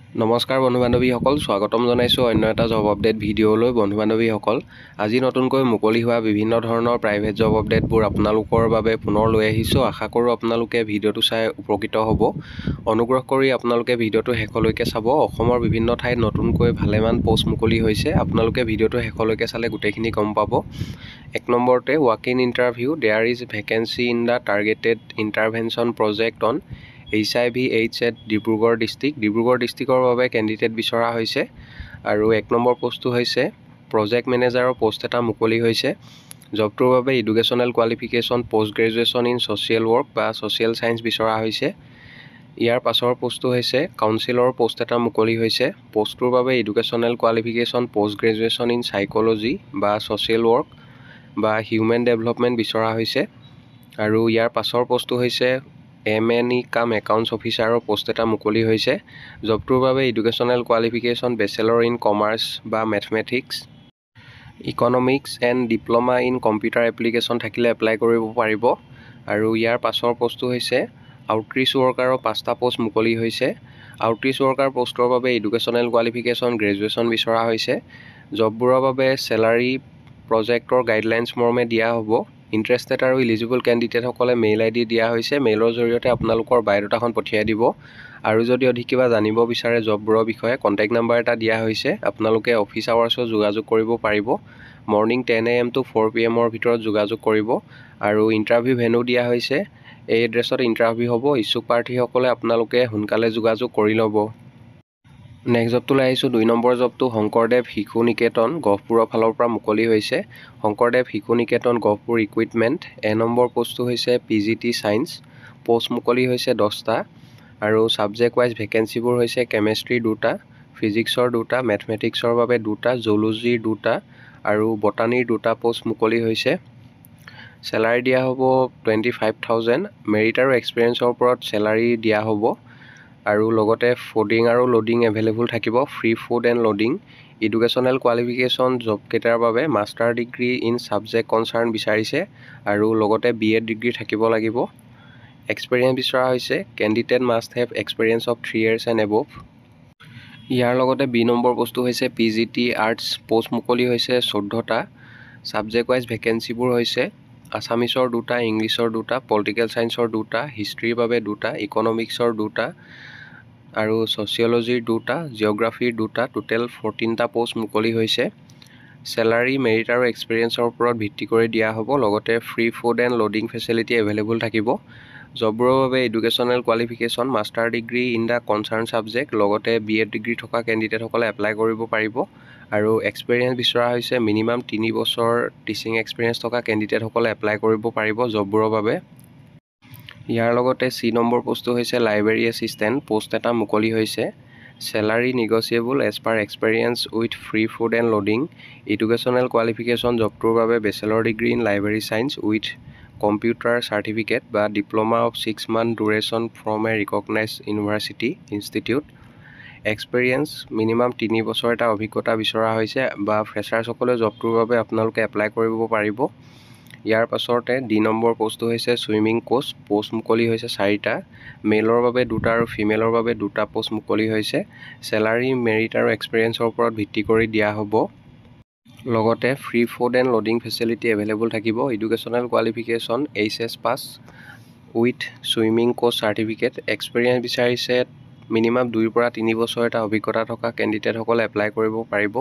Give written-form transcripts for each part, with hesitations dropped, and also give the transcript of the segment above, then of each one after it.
নমস্কাৰ বন্ধু বান্ধৱীসকল, স্বাগতম জনাইছোঁ অন্য এটা জব আপডেট ভিডিঅ'লৈ। বন্ধু বান্ধৱীসকল, আজি নতুনকৈ মুকলি হোৱা বিভিন্ন ধৰণৰ প্ৰাইভেট জব আপডেটবোৰ আপোনালোকৰ বাবে পুনৰ লৈ আহিছোঁ। আশা কৰোঁ আপোনালোকে ভিডিঅ'টো চাই উপকৃত হ'ব। অনুগ্ৰহ কৰি আপোনালোকে ভিডিঅ'টো শেষলৈকে চাব। অসমৰ বিভিন্ন ঠাইত নতুনকৈ ভালেমান পোষ্ট মুকলি হৈছে। আপোনালোকে ভিডিঅ'টো শেষলৈকে চালে গোটেইখিনি গম পাব। 1 নম্বৰতে walk in interview, there is vacancy in the targeted intervention project on HIV/AIDS at Dibrugarh district. Dibrugarh ডিষ্ট্ৰিক্টৰ বাবে কেণ্ডিডেট বিচৰা হৈছে। আৰু 1 নম্বৰ পোষ্টটো হৈছে প্ৰজেক্ট মেনেজাৰৰ পোষ্ট এটা মুকলি হৈছে। জবটোৰ বাবে educational qualification post graduation in social work বা ছ'চিয়েল ছায়েন্স বিচৰা হৈছে। ইয়াৰ পাছৰ পোষ্টটো হৈছে কাউন্সিলৰ পোষ্ট এটা মুকলি হৈছে। পোষ্টটোৰ বাবে educational qualification post graduation in psychology বা ছ'চিয়েল ৱৰ্ক বা হিউমেন ডেভেলপমেণ্ট বিচৰা হৈছে। আৰু ইয়াৰ পাছৰ পোষ্টটো হৈছে MNE কাম একাউণ্টছ অফিচাৰৰ পোষ্ট এটা মুকলি হৈছে। জবটোৰ বাবে educational qualification bachelor in commerce বা mathematics, economics and diploma in computer application থাকিলে এপ্লাই কৰিব পাৰিব। আৰু ইয়াৰ পাছৰ পোষ্টটো হৈছে আউটৰিচ ৱৰ্কাৰৰ 5টা পোষ্ট মুকলি হৈছে। আউটৰিচ ৱৰ্কাৰ পোষ্টৰ বাবে এডুকেশ্যনেল কোৱালিফিকেশ্যন গ্ৰেজুৱেশ্যন বিচৰা হৈছে। জববোৰৰ বাবে চেলাৰী প্ৰজেক্টৰ গাইডলাইনছ মৰ্মে দিয়া হ'ব। ইণ্টাৰেষ্টেড আৰু ইলিজিবল কেণ্ডিডেটসকলে মেইল ID দিয়া হৈছে। মেইলৰ জৰিয়তে আপোনালোকৰ বায়'ডাটাখন পঠিয়াই দিব। আৰু যদি অধিক কিবা জানিব বিচাৰে জববোৰৰ বিষয়ে, কণ্টেক্ট নাম্বাৰ এটা দিয়া হৈছে। আপোনালোকে অফিচ আৱাৰ্ছত যোগাযোগ কৰিব পাৰিব। মৰ্ণিং 10 AM to 4 PM ভিতৰত যোগাযোগ কৰিব। আৰু ইণ্টাৰভিউ ভেন্যু দিয়া হৈছে। এই এড্ৰেছত ইণ্টাৰভিউ হ'ব। ইচ্ছুক প্ৰাৰ্থীসকলে আপোনালোকে সোনকালে যোগাযোগ কৰি ল'ব। নেক্সট জবটোলৈ আহিছোঁ। 2 নম্বৰ জবটো শংকৰদেৱ শিশু নিকেতন গহপুৰৰ ফালৰ পৰা মুকলি হৈছে। শংকৰদেৱ শিশু নিকেতন গহপুৰ ইকুইপমেণ্ট। A নম্বৰ পোষ্টটো হৈছে PGT ছায়েন্স। পোষ্ট মুকলি হৈছে 10টা। আৰু ছাবজেক্ট ৱাইজ ভেকেঞ্চিবোৰ হৈছে কেমেষ্ট্ৰি 2টা, ফিজিক্সৰ 2টা, মেথমেটিক্সৰ বাবে 2টা, জুলজিৰ 2টা আৰু বটানীৰ 2টা পোষ্ট মুকলি হৈছে। চেলাৰী দিয়া হ'ব 25,000। মেৰিট আৰু এক্সপিৰিয়েঞ্চৰ ওপৰত চেলাৰী দিয়া হ'ব। আৰু লগতে ফুডিং আৰু লোডিং এভেইলেবল থাকিব। Free food and lodging. Educational qualification জবকেইটাৰ বাবে master degree in subject concern বিচাৰিছে। আৰু লগতে BEd ডিগ্ৰী থাকিব লাগিব। এক্সপিৰিয়েঞ্চ বিচৰা হৈছে। Candidate must have experience of 3 years and above. ইয়াৰ লগতে B নম্বৰ পোষ্টটো হৈছে PGT আৰ্টছ। পোষ্ট মুকলি হৈছে 14টা। ছাবজেক্ট ৱাইজ ভেকেঞ্চিবোৰ হৈছে আছামিছৰ 2টা, ইংলিছৰ 2টা, পলিটিকেল ছায়েন্সৰ 2টা, হিষ্ট্ৰীৰ বাবে 2টা, ইকনমিক্সৰ 2টা আৰু ছ'চিয়লজিৰ 2টা, জিঅ'গ্ৰাফীৰ 2টা, টোটেল 14টা পোষ্ট মুকলি হৈছে। চেলাৰী মেৰিট আৰু এক্সপিৰিয়েঞ্চৰ ওপৰত ভিত্তি কৰি দিয়া হ'ব। লগতে free food and lodging facility available থাকিব। জববোৰৰ বাবে educational qualification master degree in the concerned subject, লগতে BEd ডিগ্ৰী থকা কেণ্ডিডেটসকলে এপ্লাই কৰিব পাৰিব। আৰু এক্সপিৰিয়েঞ্চ বিচৰা হৈছে মিনিমাম 3 বছৰ টিচিং এক্সপিৰিয়েঞ্চ থকা কেণ্ডিডেটসকলে এপ্লাই কৰিব পাৰিব জববোৰৰ বাবে। ইয়াৰ লগতে C নম্বৰ পোষ্টটো হৈছে লাইব্ৰেৰী এছিষ্টেণ্ট। পোষ্ট এটা মুকলি হৈছে। Salary negotiable as per experience with free food and lodging. Educational qualification জবটোৰ বাবে bachelor degree in library science with computer certificate বা diploma of 6 month duration from a recognised university institute. Experience minimum 3 বছৰ এটা অভিজ্ঞতা বিচৰা হৈছে বা ফ্ৰেছাৰ্ছসকলে জবটোৰ বাবে আপোনালোকে এপ্লাই কৰিব পাৰিব। ইয়াৰ পাছতে D নম্বৰ পোষ্টটো হৈছে ছুইমিং কোচ। পোষ্ট মুকলি হৈছে 4টা। মেলৰ বাবে 2টা আৰু ফিমেলৰ বাবে 2টা পোষ্ট মুকলি হৈছে। চেলাৰী মেৰিট আৰু এক্সপিৰিয়েঞ্চৰ ওপৰত ভিত্তি কৰি দিয়া হ'ব। লগতে free food and lodging facility available থাকিব। Educational qualification HS pass with swimming coach certificate. Experience বিচাৰিছে মিনিমাম 2ৰ পৰা 3 বছৰ এটা অভিজ্ঞতা থকা কেণ্ডিডেটসকলে এপ্লাই কৰিব পাৰিব।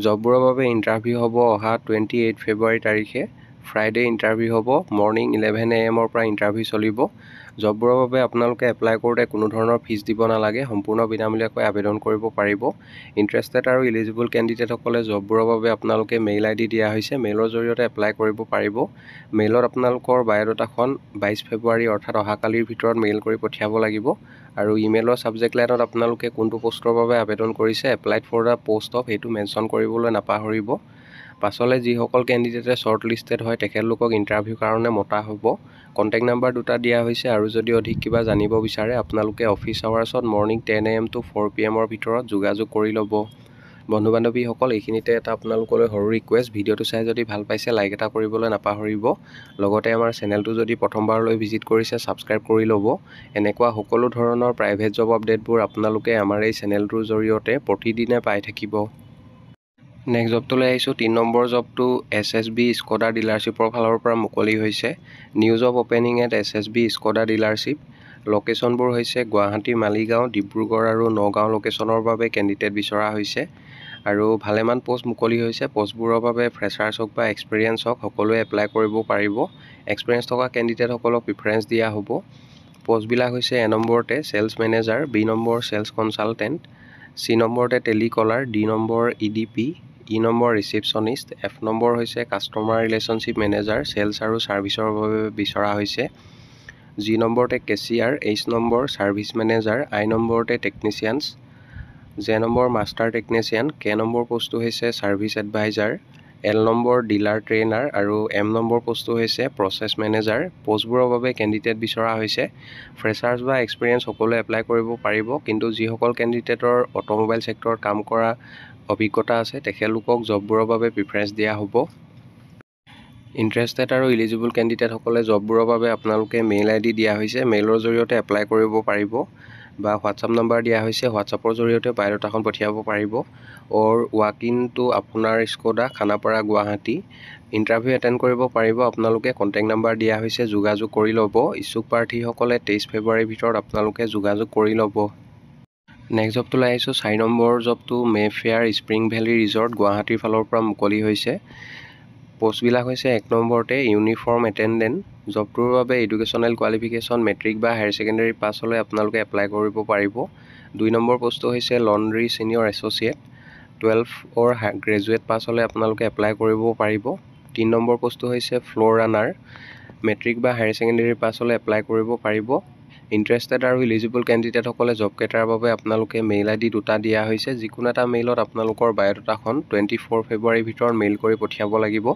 জববোৰৰ বাবে ইণ্টাৰভিউ হ'ব অহা 28 ফেব্ৰুৱাৰী তাৰিখে। ফ্ৰাইডে ইণ্টাৰভিউ হ'ব। মৰ্ণিং 11 AM পৰা ইণ্টাৰভিউ চলিব। জববোৰৰ বাবে আপোনালোকে এপ্লাই কৰোঁতে কোনো ধৰণৰ ফিজ দিব নালাগে। সম্পূৰ্ণ বিনামূলীয়াকৈ আবেদন কৰিব পাৰিব। ইণ্টাৰেষ্টেড আৰু ইলিজিবল কেণ্ডিডেটসকলে জববোৰৰ বাবে আপোনালোকে মেইল ID দিয়া হৈছে। মেইলৰ জৰিয়তে এপ্লাই কৰিব পাৰিব। মেইলত আপোনালোকৰ বায়'ডাটাখন 22 ফেব্ৰুৱাৰী অৰ্থাৎ অহাকালিৰ ভিতৰত মেইল কৰি পঠিয়াব লাগিব। আৰু ইমেইলৰ ছাবজেক্ট লাইনত আপোনালোকে কোনটো পোষ্টৰ বাবে আবেদন কৰিছে, applied for the post of, সেইটো মেনশ্যন কৰিবলৈ নাপাহৰিব। পাছলৈ যিসকল কেণ্ডিডেটে শ্বৰ্ট লিষ্টেড হয় তেখেতলোকক ইণ্টাৰভিউৰ কাৰণে মতা হ'ব। কণ্টেক্ট নাম্বাৰ 2টা দিয়া হৈছে। আৰু যদি অধিক কিবা জানিব বিচাৰে আপোনালোকে office আৱাৰ্ছত morning 10 AM to 4 PM ভিতৰত যোগাযোগ কৰি ল'ব। বন্ধু বান্ধৱীসকল, এইখিনিতে এটা আপোনালোকলৈ সৰু ৰিকুৱেষ্ট, ভিডিঅ'টো চাই যদি ভাল পাইছে লাইক এটা কৰিবলৈ নাপাহৰিব। লগতে আমাৰ চেনেলটো যদি প্ৰথমবাৰলৈ ভিজিট কৰিছে ছাবস্ক্ৰাইব কৰি ল'ব। এনেকুৱা সকলো ধৰণৰ প্ৰাইভেট জব আপডেটবোৰ আপোনালোকে আমাৰ এই চেনেলটোৰ জৰিয়তে প্ৰতিদিনে পাই থাকিব। নেক্সট জবটোলৈ আহিছোঁ। 3 নম্বৰ জবটো SSB স্কডা ডিলাৰশ্বিপৰ ফালৰ পৰা মুকলি হৈছে। New job opening at SSB Skoda dealership. লোকেশ্যনবোৰ হৈছে গুৱাহাটী, মালিগাঁও, ডিব্ৰুগড় আৰু নগাঁও লোকেশ্যনৰ বাবে কেণ্ডিডেট বিচৰা হৈছে। আৰু ভালেমান পোষ্ট মুকলি হৈছে। পোষ্টবোৰৰ বাবে ফ্ৰেছাৰ্ছ হওক বা এক্সপিৰিয়েঞ্চ হওক সকলোৱে এপ্লাই কৰিব পাৰিব। এক্সপিৰিয়েঞ্চ থকা কেণ্ডিডেটসকলক প্ৰিফাৰেঞ্চ দিয়া হ'ব। পোষ্টবিলাক হৈছে A নম্বৰতে ছেলছ মেনেজাৰ, B নম্বৰ ছেলছ কনচালটেণ্ট, C নম্বৰতে টেলিকলাৰ, D নম্বৰ EDP, E নম্বৰ ৰিচিপশ্যনিষ্ট, F নম্বৰ হৈছে কাষ্টমাৰ ৰিলেশ্যনশ্বিপ মেনেজাৰ ছেলছ আৰু ছাৰ্ভিচৰ বাবে বিচৰা হৈছে, G নম্বৰতে কেচিয়াৰ, H নম্বৰ ছাৰ্ভিচ মেনেজাৰ, I নম্বৰতে টেকনিচিয়ানছ, J নম্বৰ মাষ্টাৰ টেকনিচিয়ান, K নম্বৰ পোষ্টটো হৈছে ছাৰ্ভিচ এডভাইজাৰ, L নম্বৰ ডিলাৰ ট্ৰেইনাৰ আৰু M নম্বৰ পোষ্টটো হৈছে প্ৰচেছ মেনেজাৰ। পোষ্টবোৰৰ বাবে কেণ্ডিডেট বিচৰা হৈছে। ফ্ৰেছাৰ্ছ বা এক্সপিৰিয়েঞ্চ সকলোৱে এপ্লাই কৰিব পাৰিব, কিন্তু যিসকল কেণ্ডিডেটৰ অট'মোবাইল ছেক্টৰত কাম কৰা অভিজ্ঞতা আছে তেখেতলোকক জববোৰৰ বাবে প্ৰিফাৰেঞ্চ দিয়া হ'ব। ইণ্টাৰেষ্টেড আৰু ইলিজিবল কেণ্ডিডেটসকলে জববোৰৰ বাবে আপোনালোকে মেইল ID দিয়া হৈছে। মেইলৰ জৰিয়তে এপ্লাই কৰিব পাৰিব বা হোৱাটছআপ নম্বৰ দিয়া হৈছে। হোৱাটছআপৰ জৰিয়তে বায়'ডাটাখন পঠিয়াব পাৰিব। ৱাক ইন টু আপোনাৰ স্কডা, খানাপাৰা, গুৱাহাটী। ইণ্টাৰভিউ এটেণ্ড কৰিব পাৰিব আপোনালোকে। কণ্টেক্ট নম্বৰ দিয়া হৈছে, যোগাযোগ কৰি ল'ব। ইচ্ছুক প্ৰাৰ্থীসকলে 23 ফেব্ৰুৱাৰীৰ ভিতৰত আপোনালোকে যোগাযোগ কৰি ল'ব। নেক্সট জবটোলৈ আহিছোঁ। 4 নম্বৰ জবটো মেফেয়াৰ স্প্ৰিং ভেলী ৰিজৰ্ট গুৱাহাটীৰ ফালৰ পৰা মুকলি হৈছে। পোষ্টবিলাক হৈছে 1 নম্বৰতে ইউনিফৰ্ম এটেণ্ডেণ্ট। জবটোৰ বাবে এডুকেশ্যনেল কোৱালিফিকেশ্যন মেট্ৰিক বা হায়াৰ ছেকেণ্ডেৰী পাছ হ'লে আপোনালোকে এপ্লাই কৰিব পাৰিব। 2 নম্বৰ পোষ্টটো হৈছে laundry senior associate. 12 graduate pass হ'লে আপোনালোকে এপ্লাই কৰিব পাৰিব। 3 নম্বৰ পোষ্টটো হৈছে ফ্ল'ৰ ৰানাৰ। মেট্ৰিক বা হায়াৰ ছেকেণ্ডেৰী পাছ হ'লে এপ্লাই কৰিব পাৰিব। ইণ্টাৰেষ্টেড আৰু ইলিজিবল কেণ্ডিডেটসকলে জবকেইটাৰ বাবে আপোনালোকে মেইল ID দুটা দিয়া হৈছে। যিকোনো এটা মেইলত আপোনালোকৰ বায়'ডাটাখন 24 ফেব্ৰুৱাৰীৰ ভিতৰত মেইল কৰি পঠিয়াব লাগিব।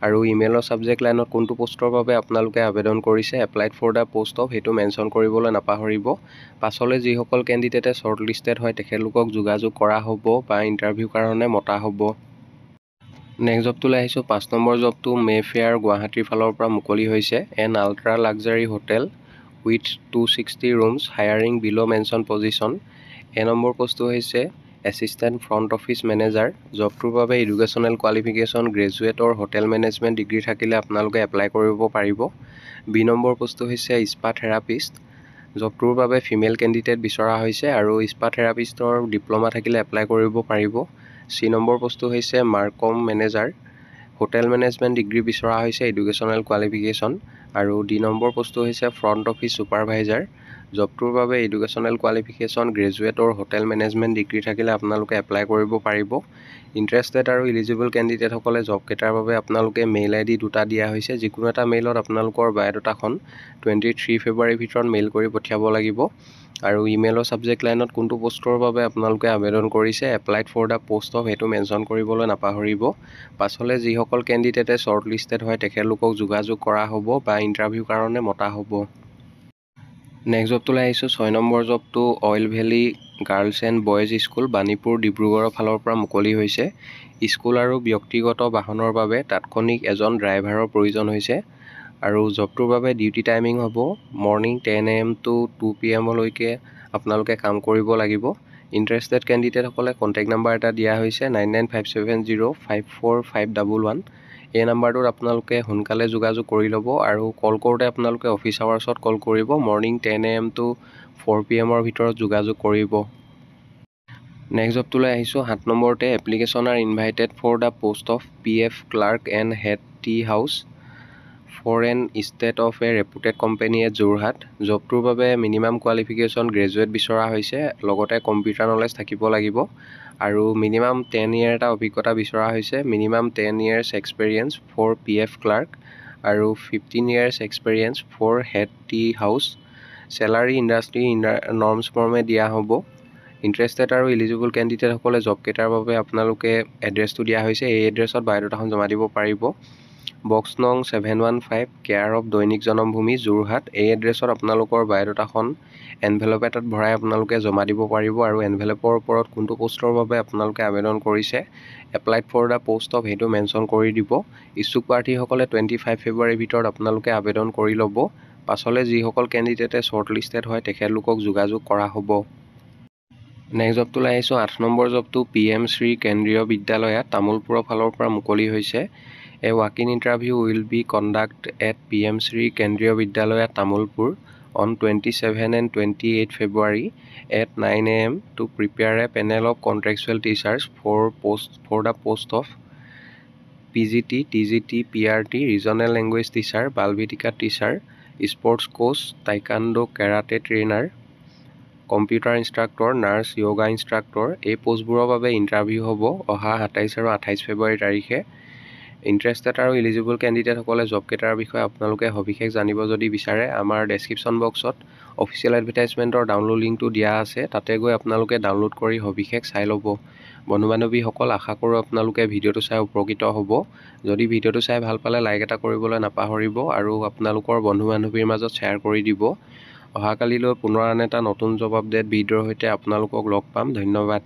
আৰু ইমেইলৰ ছাবজেক্ট লাইনত কোনটো পোষ্টৰ বাবে আপোনালোকে আবেদন কৰিছে, applied for the post of, সেইটো মেনশ্যন কৰিবলৈ নাপাহৰিব। পাছলৈ যিসকল কেণ্ডিডেটে শ্বৰ্ট লিষ্টেড হয় তেখেতলোকক যোগাযোগ কৰা হ'ব বা ইণ্টাৰভিউৰ কাৰণে মতা হ'ব। নেক্সট জবটোলৈ আহিছোঁ। 5 নম্বৰ জবটো মেফেয়াৰ গুৱাহাটীৰ ফালৰ পৰা মুকলি হৈছে। An ultra luxury hotel with 260 rooms hiring below' mention position. A number পোষ্টটো হৈছে এছিষ্টেণ্ট ফ্ৰণ্ট অফিচ মেনেজাৰ। জবটোৰ বাবে educational qualification graduate or hotel management degree থাকিলে আপোনালোকে এপ্লাই কৰিব পাৰিব। B নম্বৰ পোষ্টটো হৈছে স্পা থেৰাপিষ্ট। জবটোৰ বাবে ফিমেল কেণ্ডিডেট বিচৰা হৈছে আৰু স্পা থেৰাপিষ্টৰ ডিপ্ল'মা থাকিলে এপ্লাই কৰিব পাৰিব। C নম্বৰ পোষ্টটো হৈছে মাৰ্কম মেনেজাৰ। হোটেল মেনেজমেণ্ট ডিগ্ৰী বিচৰা হৈছে, এডুকেশ্যনেল কোৱালিফিকেশ্যন। আৰু D নম্বৰ পোষ্টটো হৈছে ফ্ৰণ্ট অফিচ ছুপাৰভাইজাৰ। জবটোৰ বাবে educational qualification graduate or hotel management degree থাকিলে আপোনালোকে এপ্লাই কৰিব পাৰিব। ইণ্টাৰেষ্টেড আৰু ইলিজিবল কেণ্ডিডেটসকলে জবকেইটাৰ বাবে আপোনালোকে মেইল ID দুটা দিয়া হৈছে। যিকোনো এটা মেইলত আপোনালোকৰ বায়'ডাটাখন 23 ফেব্ৰুৱাৰীৰ ভিতৰত মেইল কৰি পঠিয়াব লাগিব। আৰু ইমেইলৰ ছাবজেক্ট লাইনত কোনটো পোষ্টৰ বাবে আপোনালোকে আবেদন কৰিছে, applied for the post of, সেইটো মেনশ্যন কৰিবলৈ নাপাহৰিব। পাছলৈ যিসকল কেণ্ডিডেটে শ্বৰ্ট লিষ্টেড হয় তেখেতলোকক যোগাযোগ কৰা হ'ব বা ইণ্টাৰভিউৰ কাৰণে মতা হ'ব। নেক্সট জবটোলৈ আহিছোঁ। 6 নম্বৰ জবটো oil valley girls and boys school Banipur ডিব্ৰুগড়ৰ ফালৰ পৰা মুকলি হৈছে। স্কুল আৰু ব্যক্তিগত বাহনৰ বাবে তাৎক্ষণিক এজন ড্ৰাইভাৰৰ প্ৰয়োজন হৈছে। আৰু জবটোৰ বাবে ডিউটি টাইমিং হ'ব মৰ্ণিং 10 AM to 2 PM লৈকে আপোনালোকে কাম কৰিব লাগিব। ইণ্টাৰেষ্টেড কেণ্ডিডেটসকলে কণ্টেক্ট নম্বৰ এটা দিয়া হৈছে 9957054511। এই নাম্বাৰটোত আপোনালোকে সোনকালে যোগাযোগ কৰি ল'ব আৰু কল কৰোঁতে আপোনালোকে অফিচ আৱাৰ্ছত কল কৰিব। মৰ্ণিং 10 AM to 4 PM ভিতৰত যোগাযোগ কৰিব। নেক্সট জবটোলৈ আহিছোঁ। 7 নম্বৰতে application are invited for the post of PF clerk and head tea house for an estate of a reputed company at Jorhat. জবটোৰ বাবে মিনিমাম কোৱালিফিকেশ্যন গ্ৰেজুৱেট বিচৰা হৈছে, লগতে কম্পিউটাৰ নলেজ থাকিব লাগিব। আৰু মিনিমাম 10 year এটা অভিজ্ঞতা বিচৰা হৈছে। Minimum 10 years experience for PF clerk আৰু 15 years experience for head tea house. Salary industry norms ফৰ্মে দিয়া হ'ব। ইণ্টাৰেষ্টেড আৰু ইলিজিবল কেণ্ডিডেটসকলে জবকেইটাৰ বাবে আপোনালোকে এড্ৰেছটো দিয়া হৈছে। এই এড্ৰেছত বায়'ডাটাখন জমা দিব পাৰিব। বক্স নং 715 কেয়াৰ অফ দৈনিক জনমভূমি যোৰহাট। এই এড্ৰেছত আপোনালোকৰ বায়'ডাটাখন এনভেলপ এটাত ভৰাই আপোনালোকে জমা দিব পাৰিব আৰু এনভেলপৰ ওপৰত কোনটো পোষ্টৰ বাবে আপোনালোকে আবেদন কৰিছে applied for the post of সেইটো মেনশ্যন কৰি দিব। ইচ্ছুক প্ৰাৰ্থীসকলে 25 ফেব্ৰুৱাৰীৰ ভিতৰত আপোনালোকে আবেদন কৰি ল'ব। পাছলৈ যিসকল কেণ্ডিডেটে শ্বৰ্ট লিষ্টেড হয় তেখেতলোকক যোগাযোগ কৰা হ'ব। নেক্সট জবটোলৈ আহিছোঁ। 8 নম্বৰ জবটো PM শ্ৰী কেন্দ্ৰীয় বিদ্যালয়া তামোলপুৰৰ ফালৰ পৰা মুকলি হৈছে। A walk-in interview will be conducted at PM Shri Kendriya Vidyalaya Tamulpur on 27 and 28 February at 9 AM to prepare a panel of contractual teachers for the post of PGT, TGT, PRT, Regional Language Teacher, Balvitika Teacher, Sports Coach, Taekwondo, Karate Trainer, Computer Instructor, Nurse, Yoga Instructor। এই পোষ্টবোৰৰ বাবে interview হ'ব অহা 27 আৰু 28 ফেব্ৰুৱাৰী তাৰিখে। Interested আৰু eligible কেণ্ডিডেটসকলে জবকেইটাৰ বিষয়ে আপোনালোকে সবিশেষ জানিব যদি বিচাৰে আমাৰ ডেছক্ৰিপশ্যন বক্সত অফিচিয়েল এডভাৰটাইজমেণ্টৰ ডাউনলোড লিংকটো দিয়া আছে, তাতে গৈ আপোনালোকে ডাউনলোড কৰি সবিশেষ চাই ল'ব। বন্ধু বান্ধৱীসকল, আশা কৰোঁ আপোনালোকে ভিডিঅ'টো চাই উপকৃত হ'ব। যদি ভিডিঅ'টো চাই ভাল পালে লাইক এটা কৰিবলৈ নাপাহৰিব আৰু আপোনালোকৰ বন্ধু বান্ধৱীৰ মাজত শ্বেয়াৰ কৰি দিব। অহাকালিলৈ পুনৰ আন এটা নতুন জব আপডেট ভিডিঅ'ৰ সৈতে আপোনালোকক লগ পাম। ধন্যবাদ।